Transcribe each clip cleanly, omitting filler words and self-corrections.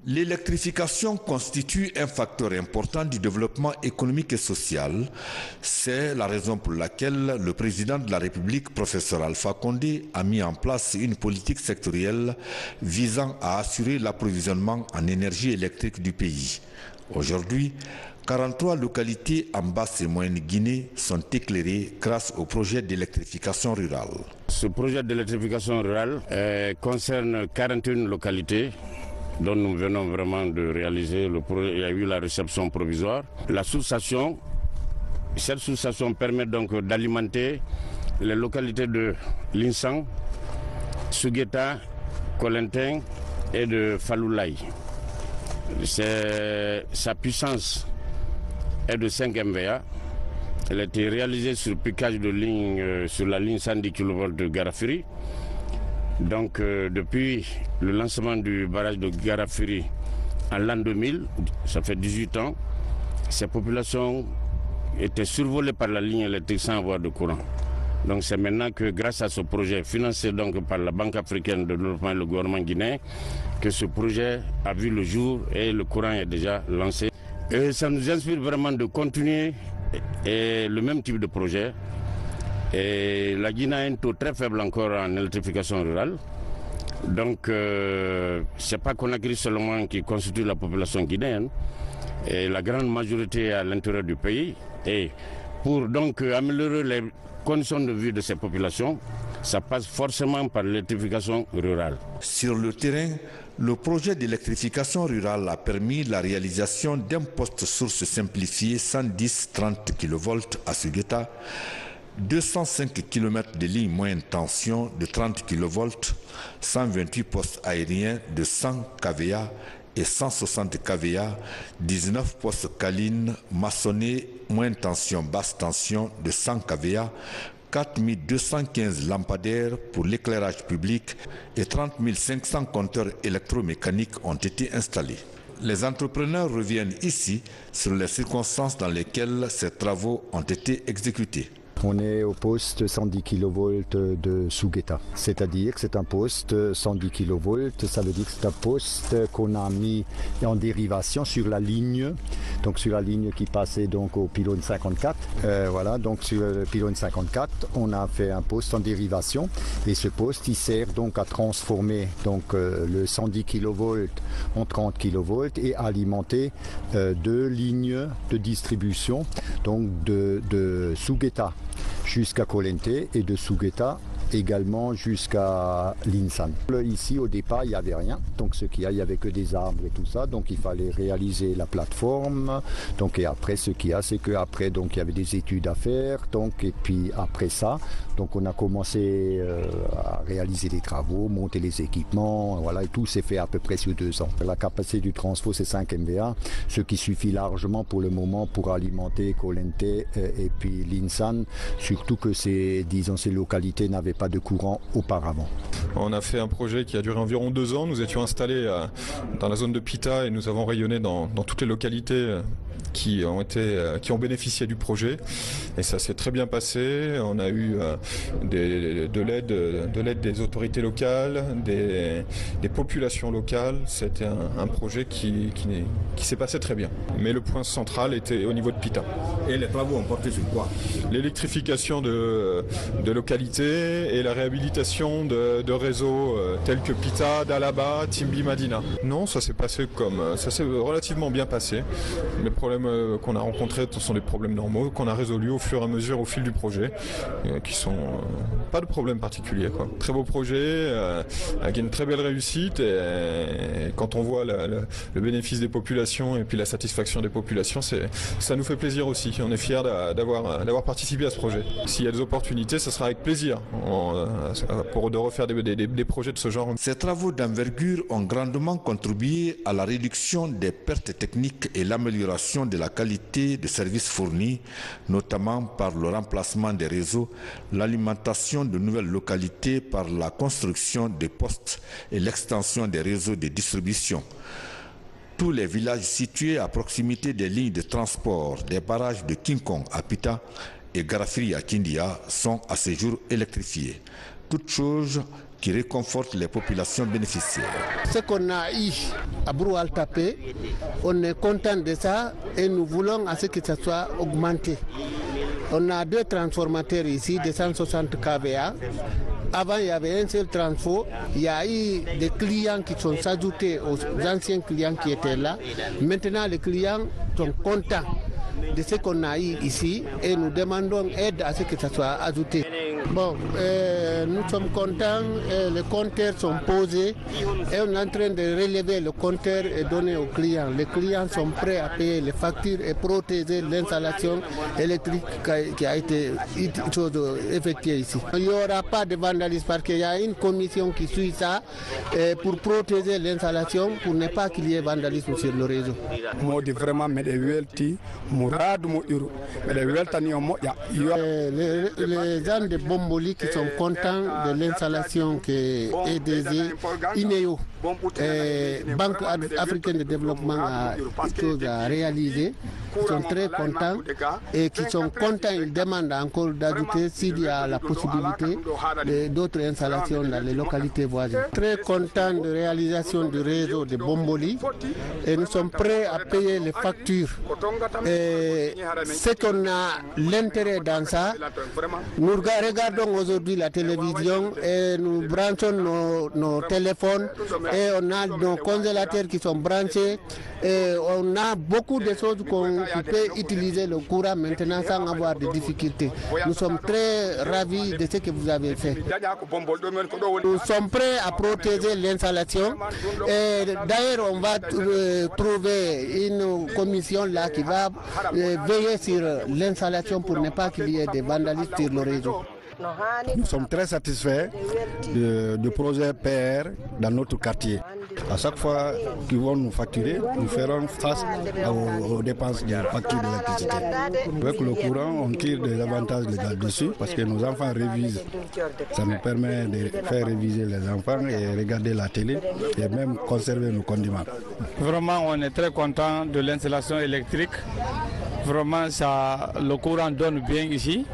L'électrification constitue un facteur important du développement économique et social. C'est la raison pour laquelle le président de la République, professeur Alpha Condé, a mis en place une politique sectorielle visant à assurer l'approvisionnement en énergie électrique du pays. Aujourd'hui, 43 localités en Basse et Moyenne Guinée sont éclairées grâce au projet d'électrification rurale. Ce projet d'électrification rurale concerne 41 localités dont nous venons vraiment de réaliser le projet. Il y a eu la réception provisoire. La sous-station, cette sous-station permet donc d'alimenter les localités de Linsang, Sugueta, Kolentin et de Faloulaye. Sa puissance est de 5 MVA. Elle a été réalisée sur piquage de ligne sur la ligne 110 kV de Garafiri. Donc depuis le lancement du barrage de Garafiri en l'an 2000, ça fait 18 ans, ces populations étaient survolées par la ligne électrique sans avoir de courant. Donc c'est maintenant que grâce à ce projet financé donc par la Banque africaine de développement et le gouvernement guinéen que ce projet a vu le jour et le courant est déjà lancé. Et ça nous inspire vraiment de continuer le même type de projet. Et la Guinée a un taux très faible encore en électrification rurale. Donc ce n'est pas Conakry seulement qui constitue la population guinéenne. Et la grande majorité est à l'intérieur du pays. Et pour donc améliorer les conditions de vie de ces populations, ça passe forcément par l'électrification rurale. Sur le terrain, le projet d'électrification rurale a permis la réalisation d'un poste source simplifié 110-30 kV à Sugueta, 205 km de lignes moyenne tension de 30 kV, 128 postes aériens de 100 kVA et 160 kVA, 19 postes câlines maçonnés moyenne tension basse tension de 100 kVA, 4215 lampadaires pour l'éclairage public et 30 500 compteurs électromécaniques ont été installés. Les entrepreneurs reviennent ici sur les circonstances dans lesquelles ces travaux ont été exécutés. On est au poste 110 kV de Sugueta, c'est-à-dire que c'est un poste 110 kV, ça veut dire que c'est un poste qu'on a mis en dérivation sur la ligne, donc sur la ligne qui passait donc au pylône 54. Voilà, donc sur le pylône 54, on a fait un poste en dérivation et ce poste il sert donc à transformer donc le 110 kV en 30 kV et alimenter deux lignes de distribution donc de Sugueta jusqu'à Kolente et de Sugueta également jusqu'à Linsan. Ici au départ il n'y avait rien, donc ce qu'il y a, il n'y avait que des arbres et tout ça, donc il fallait réaliser la plateforme, donc et après ce qu'il y a c'est qu'après donc il y avait des études à faire, donc et puis après ça donc on a commencé à réaliser des travaux, monter les équipements, voilà, et tout s'est fait à peu près sur 2 ans. La capacité du transfo c'est 5 MVA, ce qui suffit largement pour le moment pour alimenter Kolente et puis Linsan, surtout que ces localités n'avaient pas de courant auparavant. On a fait un projet qui a duré environ 2 ans. Nous étions installés dans la zone de Pita et nous avons rayonné dans toutes les localités qui ont bénéficié du projet. Et ça s'est très bien passé. On a eu de l'aide des autorités locales, des populations locales. C'était un projet qui s'est passé très bien. Mais le point central était au niveau de Pita. Et les travaux ont porté sur quoi? L'électrification de localités et la réhabilitation de réseaux tels que Pita, Dalaba, Timbi, Madina. Non, ça s'est relativement bien passé. Les problèmes qu'on a rencontrés sont des problèmes normaux qu'on a résolus au fur et à mesure au fil du projet, qui sont pas de problème particulier, quoi. Très beau projet, avec une très belle réussite et quand on voit le bénéfice des populations et puis la satisfaction des populations, ça nous fait plaisir aussi. On est fiers d'avoir participé à ce projet. S'il y a des opportunités, ça sera avec plaisir de refaire des projets de ce genre. Ces travaux d'envergure ont grandement contribué à la réduction des pertes techniques et l'amélioration de la qualité de services fournis, notamment par le remplacement des réseaux, l'alimentation de nouvelles localités par la construction des postes et l'extension des réseaux de distribution. Tous les villages situés à proximité des lignes de transport des barrages de King Kong à Pita et Garafiri à Kindia sont à ce jour électrifiés. Toutes choses qui réconforte les populations bénéficiaires. Ce qu'on a eu à Broual-Tapé, on est content de ça et nous voulons à ce que ça soit augmenté. On a 2 transformateurs ici de 160 kVA. Avant, il y avait un seul transfo. Il y a eu des clients qui sont ajoutés aux anciens clients qui étaient là. Maintenant, les clients sont contents de ce qu'on a eu ici et nous demandons aide à ce que ça soit ajouté. Bon, nous sommes contents, les compteurs sont posés et on est en train de relever le compteur et donner aux clients. Les clients sont prêts à payer les factures et protéger l'installation électrique qui a été effectuée ici. Il n'y aura pas de vandalisme parce qu'il y a une commission qui suit ça pour protéger l'installation pour ne pas qu'il y ait vandalisme sur le réseau. Les gens de Bomboli qui sont contents de l'installation qui est des INEO, Banque africaine de développement a réalisé, qui sont très contents et qui sont contents, ils demandent encore d'ajouter s'il y a la possibilité d'autres installations dans les localités voisines. Très contents de réalisation du réseau de Bomboli et nous sommes prêts à payer les factures. Et ce qu'on a l'intérêt dans ça, nous regardons aujourd'hui la télévision et nous branchons nos téléphones et on a nos congélateurs qui sont branchés et on a beaucoup de choses qu'on peut utiliser le courant maintenant sans avoir de difficultés. Nous sommes très ravis de ce que vous avez fait. Nous sommes prêts à protéger l'installation et d'ailleurs on va trouver une commission là qui va veiller sur l'installation pour ne pas qu'il y ait des vandalismes sur le réseau. Nous sommes très satisfaits du projet PR dans notre quartier. À chaque fois qu'ils vont nous facturer, nous ferons face aux dépenses de facture d'électricité. Avec le courant, on tire des avantages là-dessus parce que nos enfants révisent. Ça nous permet de faire réviser les enfants et regarder la télé et même conserver nos condiments. Vraiment, on est très content de l'installation électrique. Vraiment, le courant donne bien ici.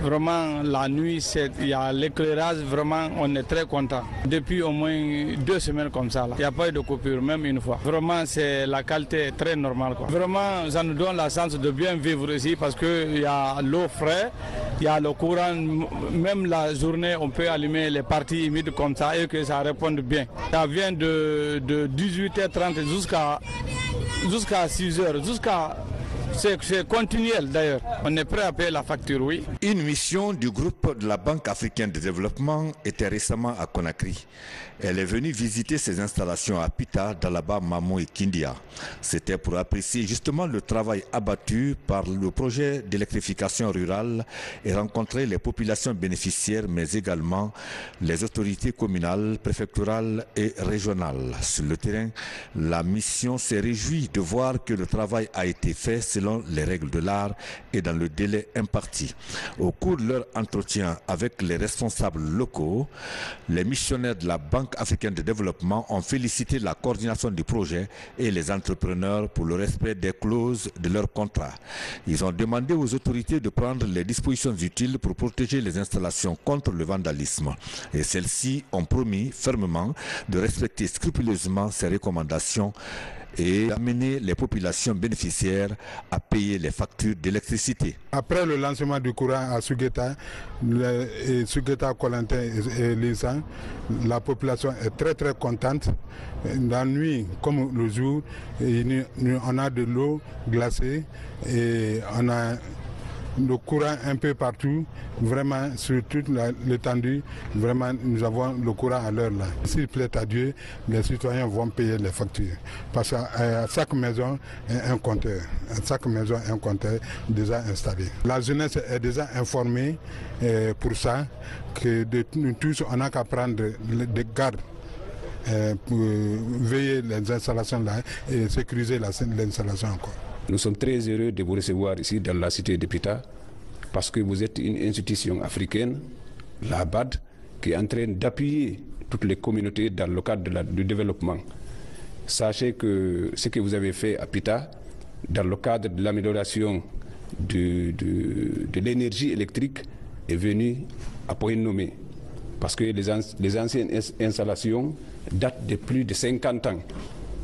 Vraiment, la nuit, il y a l'éclairage, vraiment, on est très content. Depuis au moins 2 semaines comme ça, il n'y a pas eu de coupure, même une fois. Vraiment, c'est la qualité est très normale, quoi. Vraiment, ça nous donne la chance de bien vivre ici parce qu'il y a l'eau fraîche, il y a le courant, même la journée, on peut allumer les parties humides comme ça et que ça réponde bien. Ça vient de 18h30 jusqu'à 6h, c'est continuel d'ailleurs. On est prêt à payer la facture, oui. Une mission du groupe de la Banque africaine de développement était récemment à Conakry. Elle est venue visiter ses installations à Pita, Dalaba, Mamou et Kindia. C'était pour apprécier justement le travail abattu par le projet d'électrification rurale et rencontrer les populations bénéficiaires, mais également les autorités communales, préfectorales et régionales. Sur le terrain, la mission s'est réjouie de voir que le travail a été fait selon les règles de l'art et dans le délai imparti. Au cours de leur entretien avec les responsables locaux, les missionnaires de la Banque africaine de développement ont félicité la coordination du projet et les entrepreneurs pour le respect des clauses de leur contrat. Ils ont demandé aux autorités de prendre les dispositions utiles pour protéger les installations contre le vandalisme. Et celles-ci ont promis fermement de respecter scrupuleusement ces recommandations et d'amener les populations bénéficiaires à payer les factures d'électricité. Après le lancement du courant à Sugueta, Kolantin et Lisan, la population est très contente. La nuit comme le jour, on a de l'eau glacée et on a le courant un peu partout, vraiment sur toute l'étendue, vraiment nous avons le courant à l'heure là. S'il plaît à Dieu, les citoyens vont payer les factures. Parce qu'à chaque maison, un compteur. À chaque maison, un compteur déjà installé. La jeunesse est déjà informée pour ça, que de nous tous, on n'a qu'à prendre des gardes pour veiller les installations là et sécuriser l'installation encore. Nous sommes très heureux de vous recevoir ici dans la cité de Pita parce que vous êtes une institution africaine, la BAD, qui est en train d'appuyer toutes les communautés dans le cadre du développement. Sachez que ce que vous avez fait à Pita, dans le cadre de l'amélioration de l'énergie électrique, est venu à point nommé. parce que les anciennes installations datent de plus de 50 ans.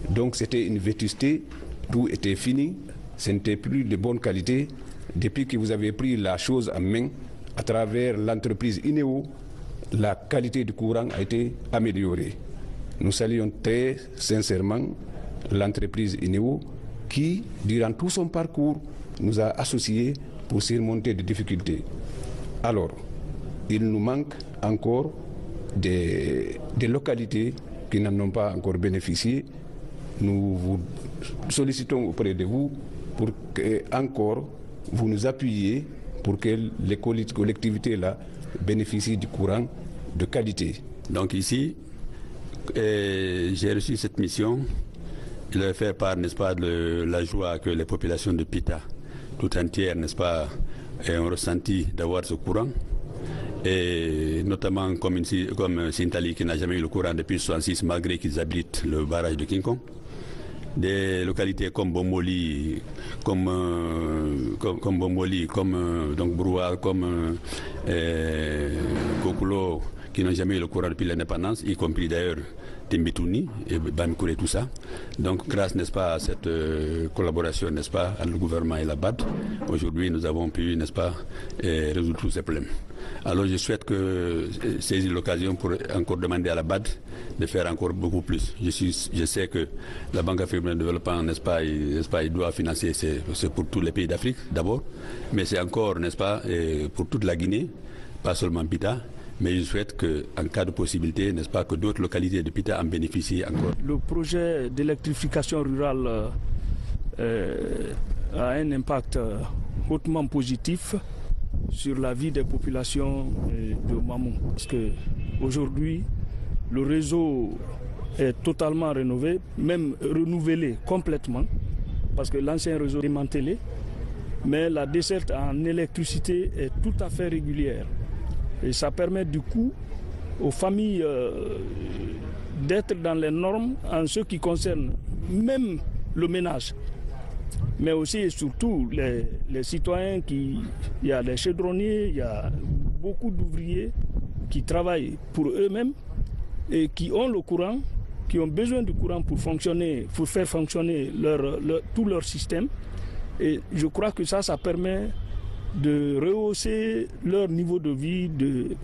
Donc c'était une vétusté, tout était fini, ce n'était plus de bonne qualité. Depuis que vous avez pris la chose en main, à travers l'entreprise INEO, la qualité du courant a été améliorée. Nous saluons très sincèrement l'entreprise INEO qui, durant tout son parcours, nous a associés pour surmonter des difficultés. Alors, il nous manque encore des localités qui n'en ont pas encore bénéficié. Nous vous sollicitons auprès de vous pour que encore vous nous appuyiez pour que les collectivités-là bénéficient du courant de qualité. Donc ici, j'ai reçu cette mission. Il a fait part, n'est-ce pas, de la joie que les populations de Pita, tout entières, n'est-ce pas, ont ressenti d'avoir ce courant. Et notamment comme Sintali qui n'a jamais eu le courant depuis 1966 malgré qu'ils habitent le barrage de King Kong. Des localités comme Bomoli, comme donc Brouard, comme Kokulo, qui n'ont jamais eu le courant depuis l'indépendance, y compris d'ailleurs Timbitouni et Bamikouré et tout ça. Donc grâce, n'est-ce pas, à cette collaboration, n'est-ce pas, entre le gouvernement et la BAD, aujourd'hui nous avons pu, n'est-ce pas, résoudre tous ces problèmes. Alors je souhaite saisir l'occasion pour encore demander à la BAD de faire encore beaucoup plus. Je sais que la Banque africaine de développement, n'est-ce pas, il doit financer, c'est pour tous les pays d'Afrique d'abord, mais c'est encore, n'est-ce pas, pour toute la Guinée, pas seulement Pita. Mais je souhaite qu'en cas de possibilité, n'est-ce pas, que d'autres localités de Pita en bénéficient encore. Le projet d'électrification rurale a un impact hautement positif sur la vie des populations de Mamou. Parce qu'aujourd'hui, le réseau est totalement rénové, même renouvelé complètement, parce que l'ancien réseau est démantelé, mais la desserte en électricité est tout à fait régulière. Et ça permet du coup aux familles d'être dans les normes en ce qui concerne même le ménage, mais aussi et surtout les citoyens il y a des chaudronniers, il y a beaucoup d'ouvriers qui travaillent pour eux-mêmes et qui ont le courant, qui ont besoin du courant pour faire fonctionner tout leur système. Et je crois que ça permet de rehausser leur niveau de vie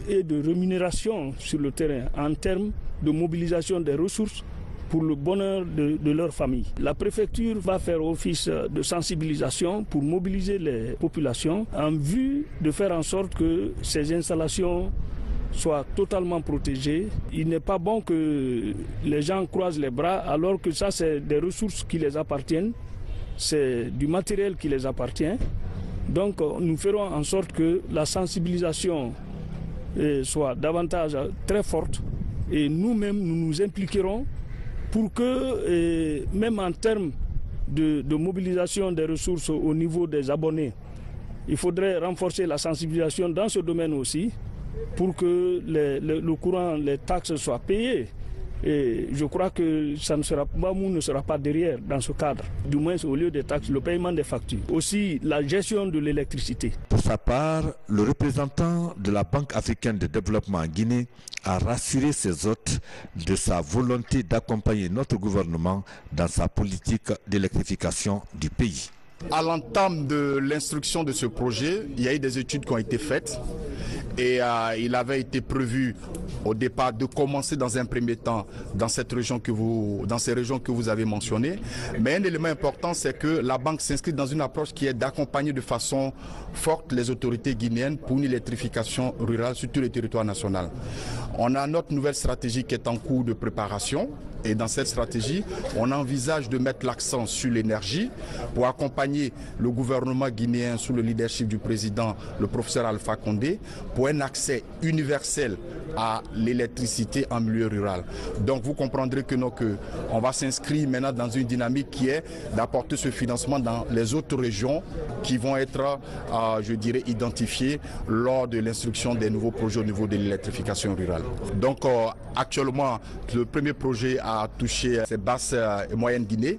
et de rémunération sur le terrain en termes de mobilisation des ressources pour le bonheur de leur famille. La préfecture va faire office de sensibilisation pour mobiliser les populations en vue de faire en sorte que ces installations soient totalement protégées. Il n'est pas bon que les gens croisent les bras alors que ça c'est des ressources qui les appartiennent, c'est du matériel qui les appartient. Donc nous ferons en sorte que la sensibilisation soit davantage très forte et nous-mêmes nous nous impliquerons pour que même en termes de mobilisation des ressources au niveau des abonnés, il faudrait renforcer la sensibilisation dans ce domaine aussi pour que le courant, les taxes soient payées. Et je crois que Mamou ne sera pas derrière dans ce cadre. Du moins au lieu des taxes, le paiement des factures. Aussi la gestion de l'électricité. Pour sa part, le représentant de la Banque africaine de développement en Guinée a rassuré ses hôtes de sa volonté d'accompagner notre gouvernement dans sa politique d'électrification du pays. À l'entame de l'instruction de ce projet, il y a eu des études qui ont été faites et il avait été prévu au départ de commencer dans un premier temps dans ces régions que vous avez mentionnées. Mais un élément important, c'est que la banque s'inscrit dans une approche qui est d'accompagner de façon forte les autorités guinéennes pour une électrification rurale sur tout le territoire national. On a notre nouvelle stratégie qui est en cours de préparation. Et dans cette stratégie, on envisage de mettre l'accent sur l'énergie pour accompagner le gouvernement guinéen sous le leadership du président, le professeur Alpha Condé, pour un accès universel à l'électricité en milieu rural. Donc vous comprendrez que on va s'inscrire maintenant dans une dynamique qui est d'apporter ce financement dans les autres régions qui vont être, je dirais, identifiées lors de l'instruction des nouveaux projets au niveau de l'électrification rurale. Donc actuellement, le premier projet a touché ces basses et moyennes Guinée.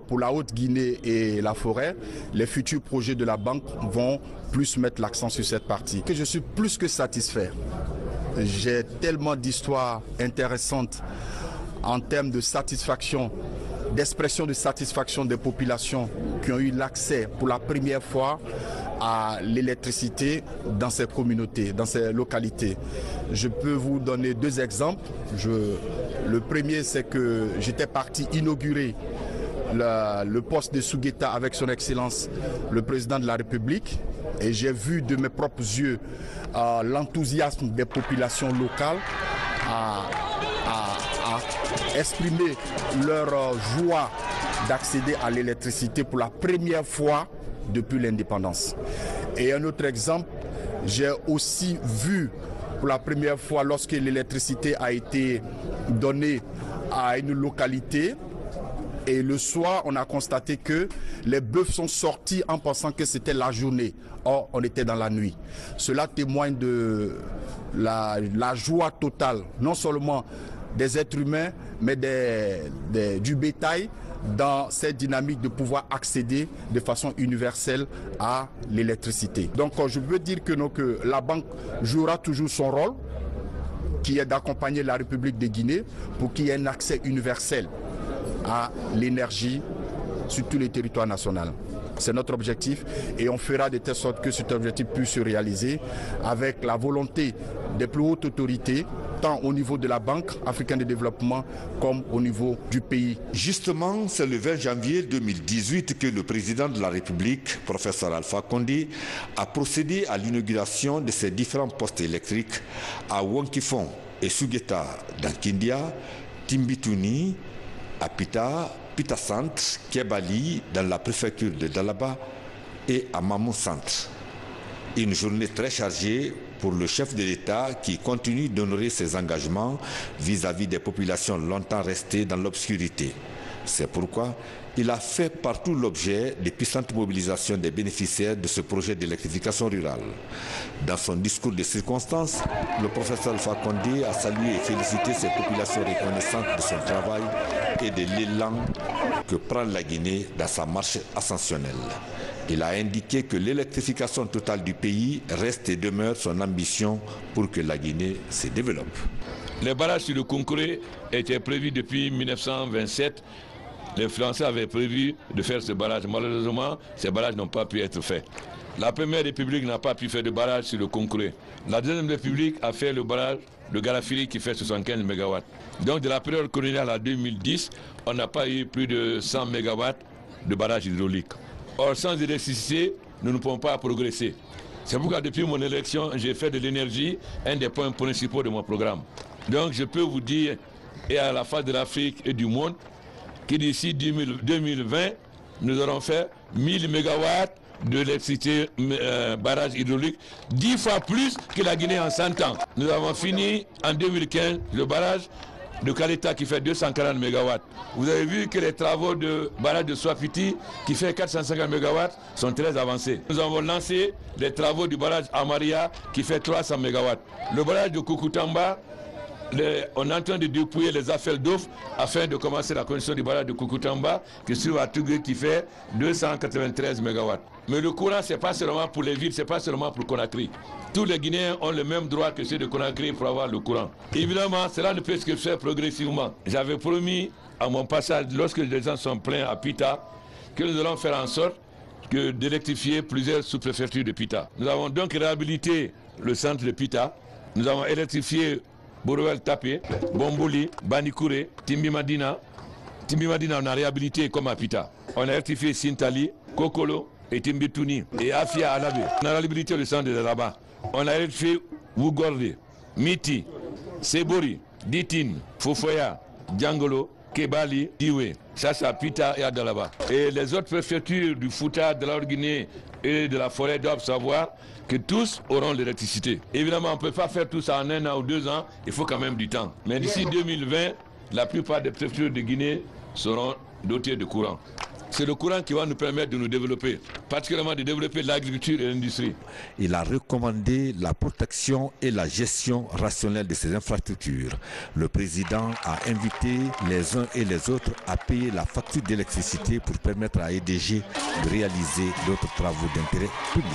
Pour la haute Guinée et la forêt, les futurs projets de la banque vont plus mettre l'accent sur cette partie. Que je suis plus que satisfait j'ai tellement d'histoires intéressantes en termes de satisfaction, d'expression de satisfaction des populations qui ont eu l'accès pour la première fois à l'électricité dans ces communautés, dans ces localités. Je peux vous donner deux exemples. Le premier, c'est que j'étais parti inaugurer le poste de Sougueta avec son Excellence le Président de la République et j'ai vu de mes propres yeux l'enthousiasme des populations locales à exprimer leur joie d'accéder à l'électricité pour la première fois depuis l'indépendance. Et un autre exemple, j'ai aussi vu pour la première fois lorsque l'électricité a été donnée à une localité et le soir on a constaté que les bœufs sont sortis en pensant que c'était la journée. Or on était dans la nuit. Cela témoigne de la joie totale, non seulement des êtres humains mais du bétail dans cette dynamique de pouvoir accéder de façon universelle à l'électricité. Donc je veux dire que la banque jouera toujours son rôle qui est d'accompagner la République de Guinée pour qu'il y ait un accès universel à l'énergie sur tous les territoires nationaux. C'est notre objectif et on fera de telle sorte que cet objectif puisse se réaliser avec la volonté des plus hautes autorités, tant au niveau de la Banque africaine de développement comme au niveau du pays. Justement, c'est le 20 janvier 2018 que le président de la République, professeur Alpha Condé, a procédé à l'inauguration de ces différents postes électriques à Wonkifon et Sougueta dans Kindia, Timbitouni, à Pita, Pita-Centre, Kebali dans la préfecture de Dalaba et à Mamou-Centre. Une journée très chargée pour le chef de l'État qui continue d'honorer ses engagements vis-à-vis des populations longtemps restées dans l'obscurité. C'est pourquoi il a fait partout l'objet des puissantes mobilisations des bénéficiaires de ce projet d'électrification rurale. Dans son discours de circonstance, le professeur Alpha Condé a salué et félicité ces populations reconnaissantes de son travail et de l'élan que prend la Guinée dans sa marche ascensionnelle. Il a indiqué que l'électrification totale du pays reste et demeure son ambition pour que la Guinée se développe. Les barrages sur le Kounkouré étaient prévus depuis 1927. Les Français avaient prévu de faire ce barrage. Malheureusement, ces barrages n'ont pas pu être faits. La première République n'a pas pu faire de barrage sur le Kounkouré. La deuxième République a fait le barrage de Garafiri qui fait 75 MW. Donc de la période coloniale à 2010, on n'a pas eu plus de 100 MW de barrage hydraulique. Or, sans électricité, nous ne pouvons pas progresser. C'est pourquoi depuis mon élection, j'ai fait de l'énergie un des points principaux de mon programme. Donc je peux vous dire, et à la face de l'Afrique et du monde, que d'ici 2020, nous aurons fait 1000 MW d'électricité barrage hydraulique, 10 fois plus que la Guinée en 100 ans. Nous avons fini en 2015 le barrage de Kaleta qui fait 240 MW. Vous avez vu que les travaux de barrage de Swapiti qui fait 450 MW sont très avancés. Nous avons lancé les travaux du barrage Amaria qui fait 300 MW. Le barrage de Kukutamba, on est en train de dépouiller les affaires d'offres afin de commencer la construction du barrage de Kukutamba qui se trouve à Tougué qui fait 293 MW. Mais le courant, ce n'est pas seulement pour les villes, ce n'est pas seulement pour Conakry. Tous les Guinéens ont le même droit que ceux de Conakry pour avoir le courant. Évidemment, cela ne peut se faire progressivement. J'avais promis à mon passage, lorsque les gens sont pleins à Pita, que nous allons faire en sorte d'électrifier plusieurs sous-préfectures de Pita. Nous avons donc réhabilité le centre de Pita. Nous avons électrifié Borowel Tapé, Bombouli, Banikouré, Timbi-Madina. Timbi-Madina, on a réhabilité comme à Pita. On a électrifié Sintali, Kokolo et Timbitouni et Afia Alabé. On a réhabilité le centre de là-bas. On a électrifié Wougorde, Miti, Sebori, Ditin, Fofoya, Djangolo, Kebali, Diwe, Chacha, Pita et Adalaba. Et les autres préfectures du Fouta, de la Guinée et de la forêt doivent savoir que tous auront l'électricité. Évidemment, on ne peut pas faire tout ça en 1 an ou 2 ans, il faut quand même du temps. Mais d'ici 2020, la plupart des préfectures de Guinée seront dotées de courant. C'est le courant qui va nous permettre de nous développer, particulièrement de développer l'agriculture et l'industrie. Il a recommandé la protection et la gestion rationnelle de ces infrastructures. Le président a invité les uns et les autres à payer la facture d'électricité pour permettre à EDG de réaliser d'autres travaux d'intérêt public.